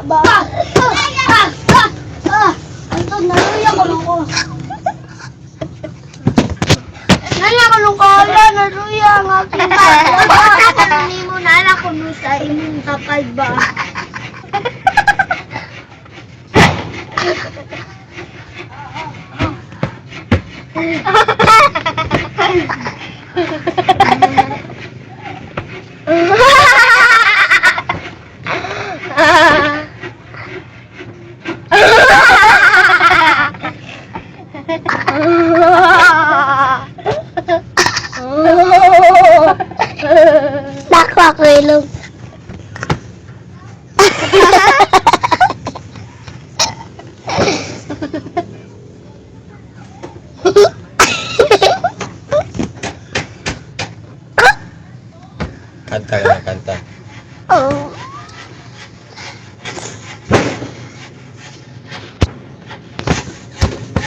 ba? Anton, naluya ko lang ko. Nala ko nung kala, naluya ang aking bata. Kanani mo, nala ko nung sa imong kapal ba? Takwa ko ilong. Kanta ka na, kanta. Oh.